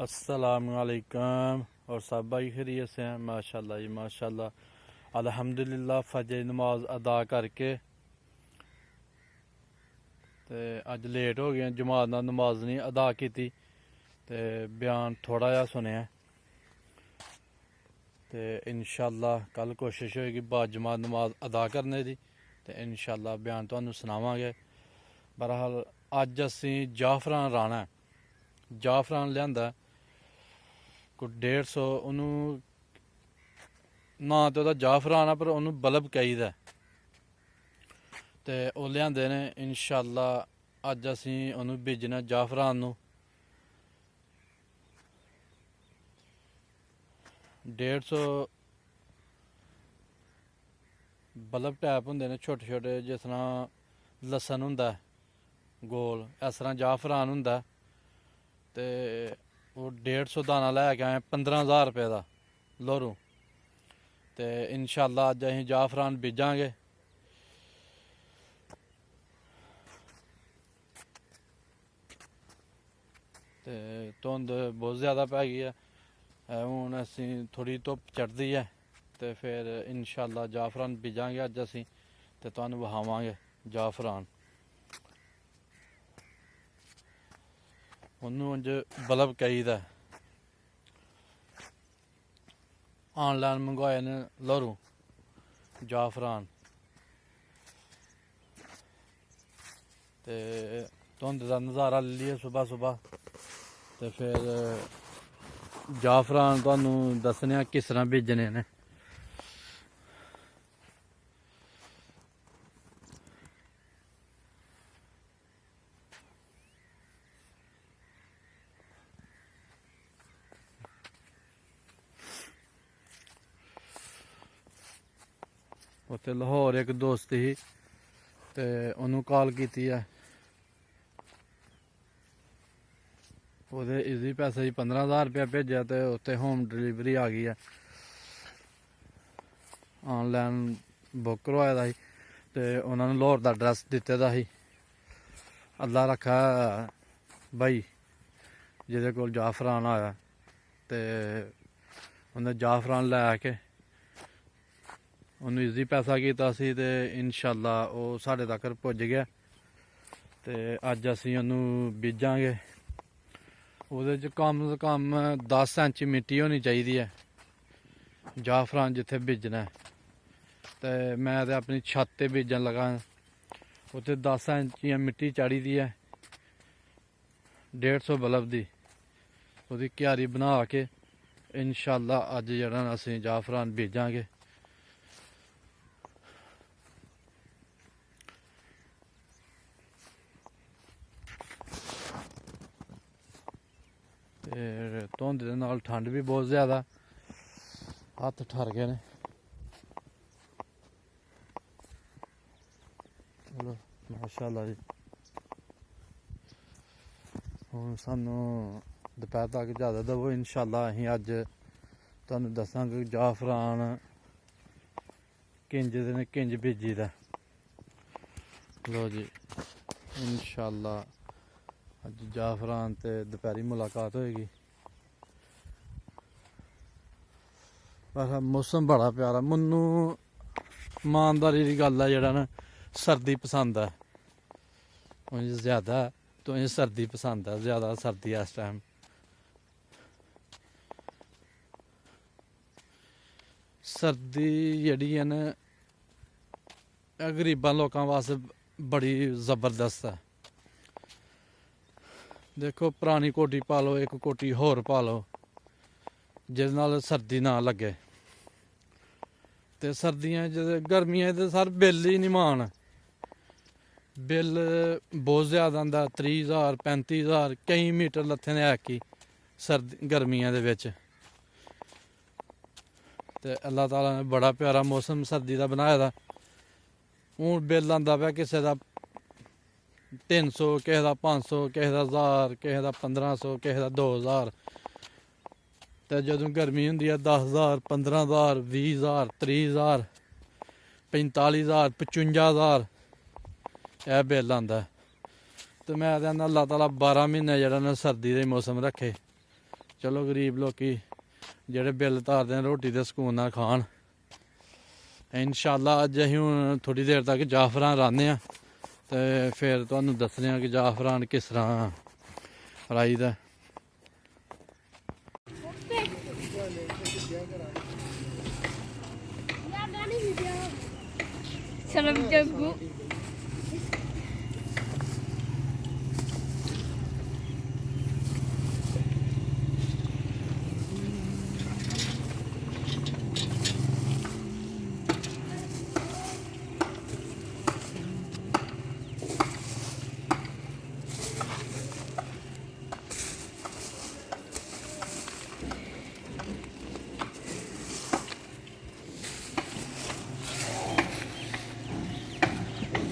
अस्सलामुअलैकुम। और सब भाई खैरियत से हैं? माशाल्लाह जी माशाल्लाह। अल्हम्दुलिल्लाह फजर नमाज अदा करके ते अज लेट हो गए, जमात नाल नमाज नहीं अदा की ते बयान थोड़ा जहा सुनिया ते इंशाअल्लाह कल कोशिश होएगी बाद जमात नमाज अदा करने की ते इंशाअल्लाह बयान तुहानू सुनावांगे। बहरहाल अज असी जाफरान राना जाफरान लियांदा कोई 150 ਉਹਨੂੰ ना तो ਉਹਦਾ ਜਾਫਰਾਨ ਆ पर ਉਹਨੂੰ ਬਲਬ ਕਹੀਦਾ ਤੇ ਉਹ ਲਿਆਂਦੇ ਨੇ। ਇਨਸ਼ਾਅੱਲਾ ਅੱਜ ਅਸੀਂ ਉਹਨੂੰ ਬੀਜਣਾ ਜਾਫਰਾਨ ਨੂੰ। 150 ਬਲਬ ਟੈਪ ਹੁੰਦੇ ਨੇ ਛੋਟੇ ਛੋਟੇ, ਜਿਸ ਤਰ੍ਹਾਂ ਲਸਣ ਹੁੰਦਾ ਗੋਲ, ਇਸ ਤਰ੍ਹਾਂ ਜਾਫਰਾਨ ਹੁੰਦਾ ਤੇ ਉਹ 150 ਦਾਣਾ ਲੈ ਕੇ ਆਏ 15,000 रुपये का लोरू। तो इंशाअल्लाह अज अं जाफरान बीजांगे। तो धुंध बहुत ज़्यादा पै गई है हूँ, असी थोड़ी धुप चढ़ती है तो फिर इंशाअल्लाह जाफरान बीजांगे अज असी तो तुहानू विखावांगे जाफरान। ਉਹਨੂੰ ਅੰਜ ਬਲਬ ਕਹੀਦਾ। ਆਨਲਾਈਨ ਮੰਗਵਾਏ ਨੇ ਲੋਰੂ ਜਾਫਰਾਨ ਤੇ ਧੁੰਦ ਦਾ ਨਜ਼ਾਰਾ ਲੈ ਲਈਏ ਸੁਬਹ ਸੁਬਹ ਤੇ ਫਿਰ ਜਾਫਰਾਨ ਤੁਹਾਨੂੰ ਦੱਸਣੇ ਆ ਕਿਸ ਤਰ੍ਹਾਂ ਬੀਜਣੇ ਨੇ। उत्थे लाहौर एक दोस्त ही ते उन्होंने कॉल की है, ਉਹਦੇ ਇਜ਼ੀ ਪੈਸੇ ही 15,000 रुपया भेजा तो उत्थे होम डिलीवरी आ गई है। ऑनलाइन बुक करवाए दा ही ते उन्होंने लाहौर का एड्रैस दिते दा ही। अल्लाह रखा भाई जिहदे कोल जाफरान आया ते उन्हें जाफरान लैके ਉਹਨੂੰ ਇਜ਼ੀ ਪੈਸਾ ਕੀਤਾ ਸੀ ਤੇ ਇਨਸ਼ਾਅੱਲਾ ਉਹ ਸਾਡੇ ਤੱਕ ਪੁੱਜ ਗਿਆ ਤੇ ਅੱਜ ਅਸੀਂ ਉਹਨੂੰ ਬੀਜਾਂਗੇ। ਉਹਦੇ 'ਚ ਕਮ ਤੋਂ ਕਮ 10 ਇੰਚ ਮਿੱਟੀ ਹੋਣੀ ਚਾਹੀਦੀ ਹੈ ਜਾਫਰਾਨ ਜਿੱਥੇ ਬੀਜਣਾ। ਤੇ ਮੈਂ ਤੇ ਆਪਣੀ ਛੱਤ ਤੇ ਬੀਜਣ ਲੱਗਾ, ਉੱਥੇ 10 ਇੰਚ ਮਿੱਟੀ ਚਾੜੀ ਦੀ ਹੈ 150 ਬਲਬ ਦੀ। ਉਹਦੀ ਕਿਆਰੀ ਬਣਾ ਕੇ ਇਨਸ਼ਾਅੱਲਾ ਅੱਜ ਜਿਹੜਾ ਅਸੀਂ ਜਾਫਰਾਨ ਬੀਜਾਂਗੇ। धुंध दे नाल ठंड भी बहुत ज़्यादा, हत्थ ठर गए ने। चलो माशाअल्लाह जी, हुण सानू दोपहर तक इजाज़त देवो। इंशाअल्लाह असीं अज तुहानू दस्सांगे जाफरान किंज दे किंज बीजी दा। लो जी इंशाअल्लाह अज जाफरान ते दोपहरी मुलाकात होएगी। पर मौसम बड़ा प्यारा, मैनू ईमानदारी की गल है जेह्ड़ा ना सर्दी पसंद है, उंज ज़्यादा तो सर्दी पसंद है, ज़्यादा सर्दी है इस टाइम। सर्दी जेह्ड़ी है ना गरीबां लोकां वास्ते बड़ी ज़बरदस्त है। देखो पुरानी कोटी पा लो, एक कोटी होर पा लो जिस नाल सर्दी ना लगे। तो सर्दियां गर्मियां तो सर बिल ही नहीं मान, बिल बहुत ज़्यादा आंदा 30,000 35,000 कई मीटर लत्थे ने ऐकी सर्दी गर्मियां दे विच। ते अल्लाह ताला ने बड़ा प्यारा मौसम सर्दी का बनाए दा। हूँ बिल आंदा पिया किसे दा 300, किसे दा 500, किसे दा 1000, किसे दा 1500, किसे दा 2000। तो जदों गर्मी हुंदी है 10,000 15,000 20,000 30,000 45,000 55,000 यह बिल आंदा। तो मैं कहना अल्लाह ताला 12 महीने जेह्ड़ा ना सर्दी दे मौसम रखे ਚਲੋ ਗਰੀਬ ਲੋਕੀ ਜਿਹੜੇ ਬਿੱਲ ਤਾਰਦੇ ਨੇ ਰੋਟੀ ਦੇ ਸਕੂਨ ਨਾਲ ਖਾਣ। ਇਨਸ਼ਾਅੱਲਾ ਅੱਜ ਅਸੀਂ ਹੁਣ ਥੋੜੀ ਦੇਰ ਤੱਕ ਜਾਫਰਾਨ ਰਾਂਦੇ ਆ ਤੇ ਫਿਰ ਤੁਹਾਨੂੰ ਦੱਸਦੇ ਆ ਕਿ ਜਾਫਰਾਨ ਕਿਸ ਤਰ੍ਹਾਂ ਰਾਈਦਾ। Serem jago.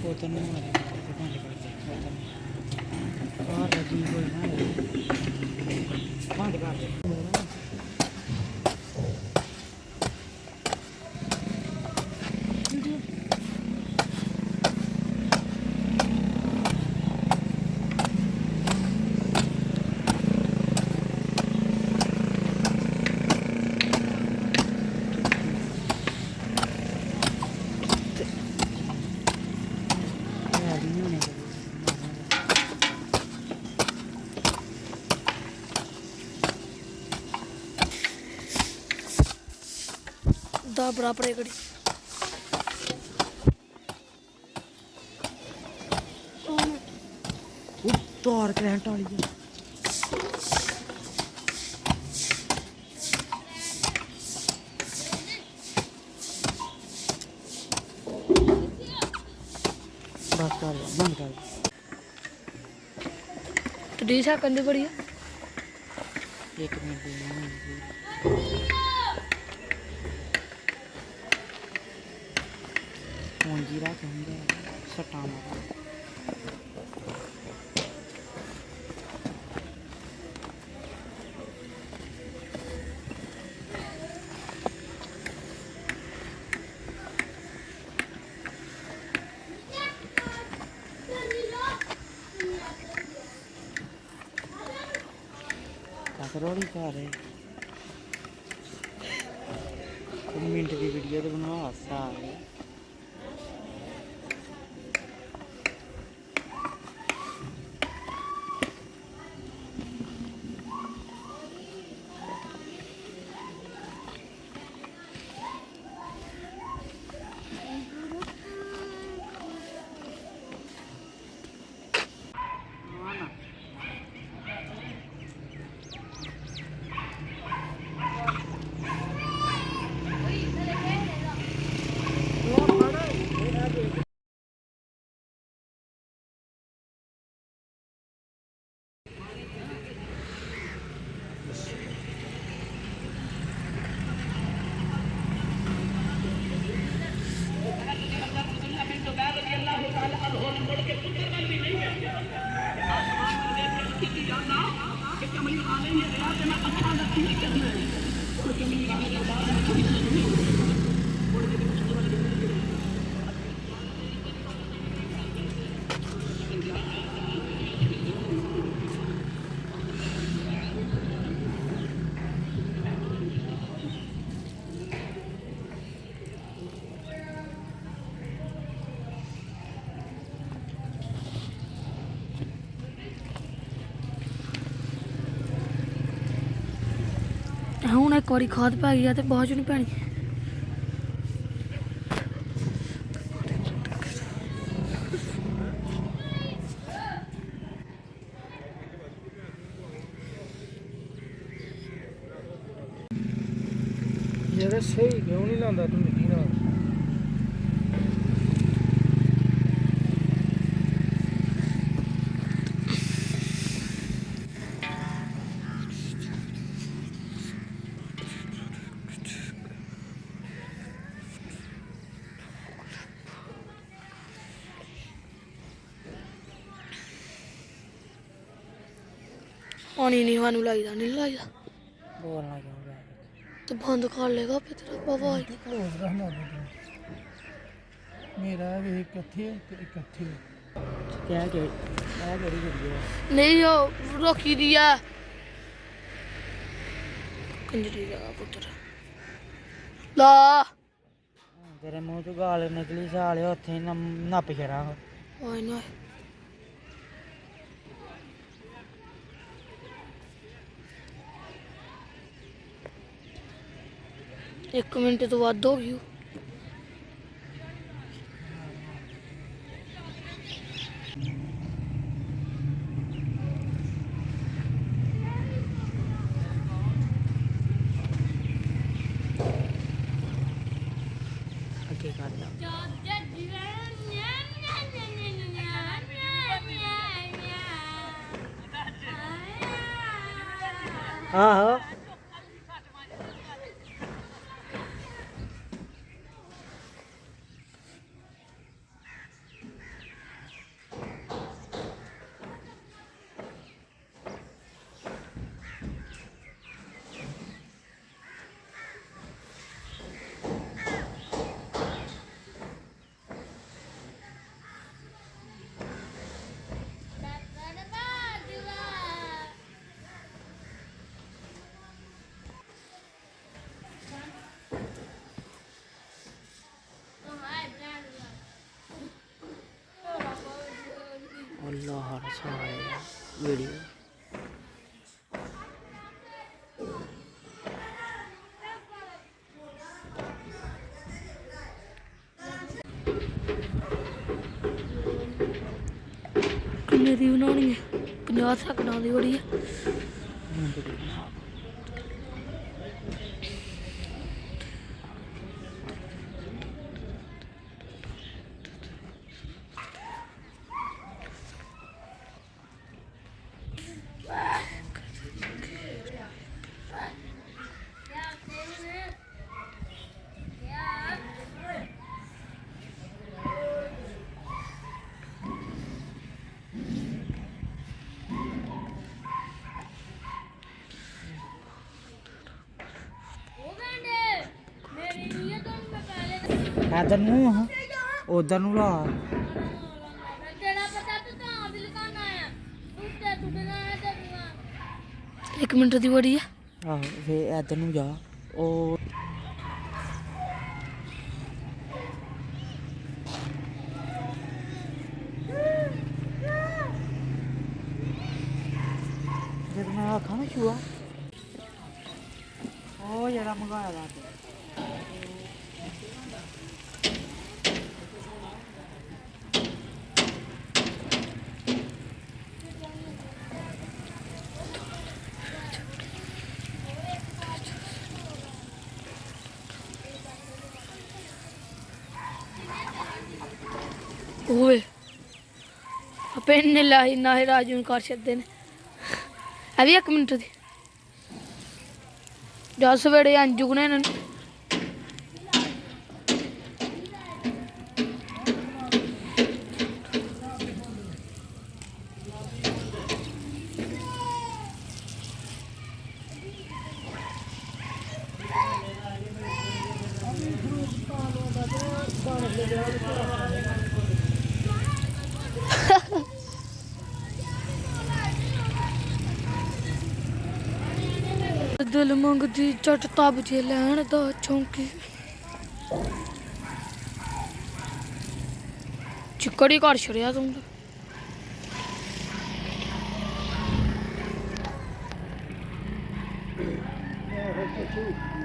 Foto no ada, foto di kerja, foto. Oh, ada jinggo mana? Mana di kerja? Da berapa ya kali? Utar keren tali. बंद कर तो डीसा करनी पड़ी है। 1 मिनट फोन जीरा कहूँगा सट्टा मारा करोड़ी का रहे मिनट की वीडियो तो बनवा हासा आ गया। ਹੁਣ ਇੱਕ ਵਾਰੀ ਖਾਦ ਪੈ ਗਈ ਆ ਤੇ ਬਾਅਦ ਚ ਨਹੀਂ ਪੈਣੀ। ਜਿਹੜਾ ਸਹੀ ਕਿਉਂ ਨਹੀਂ ਲਾਉਂਦਾ ਤੂੰ ਮਿੱਟੀ ਨਾਲ? ਪਾਣੀ ਨਹੀਂ ਸਾਨੂੰ ਲੱਗਦਾ, ਨਹੀਂ ਲੱਗਦਾ ਬੋਲਣਾ ਕਿਉਂ ਗਿਆ? ਤੇ ਬੰਦ ਕਰ ਲੇਗਾ ਫਿਰ ਤੇਰਾ ਬਾਬਾ। ਕਲੋਜ਼ ਰਹਿਣਾ ਮੇਰਾ ਵੀ ਕਿੱਥੇ ਤੇ ਕਿੱਥੇ ਕਹਿ ਕੇ ਮੈਂ ਕਿਹੜੀ ਵੀਡੀਓ ਨਹੀਂ ਉਹ ਰੋਕੀ ਦੀ ਆ। ਕੰਜਰੀ ਦਾ ਪੁੱਤਰ ਲਾ ਤੇਰੇ ਮੂੰਹ ਤੋਂ ਗਾਲ ਨਿਕਲੀ ਸਾਲੇ ਉੱਥੇ ਨੱਪ ਛੜਾ ਓਏ ਨਾ 1 ਮਿੰਟ ਤੋਂ ਵੱਧ ਹੋ ਗਈ ਅੱਗੇ ਕਰ ਲਾ ਆਹੋ Allah harus video ਕਿੰਨੇ ਦੀ ਬਣਾਉਣੀ ਹੈ 50 ਸੈਕਿੰਡਾਂ ਦੀ ਬੜੀ ਹੈ ਇਧਰ ਨੂੰ ਉਧਰ ਨੂੰ ਲਾ ਇੱਕ ਮਿੰਟ ਦੀ ਬੜੀ ਹੈ ਆਹੋ ਫੇ ਇਧਰ ਨੂੰ ਜਾ ਉਹ ਜਦ ਮੈਂ ਆਖਾਂ ਨਾ ਸ਼ੂਆ ਉਹ ਜਿਹੜਾ ਮੰਗਾਇਆ ਦਾ ਓਏ ਆਪੇ ਨੇ ਲਾਈ ਨਾ ਹੀ ਰਾਜੂ ਨੂੰ ਕਰ ਛੱਡਦੇ ਨੇ ਇਹ ਵੀ 1 ਮਿੰਟ ਦੀ ਜਸ ਵੇੜੇ ਅੰਜੁਗਨੇ ਨੇ ਦਿਲ ਮੰਗਦੀ ਝਟ ਤਬ ਜੇ ਲੈਣ ਦਾ ਚੌਂਕੀ ਚਿੱਕੜੀ ਘਰ ਛੜਿਆ ਤੂੰ Thank you.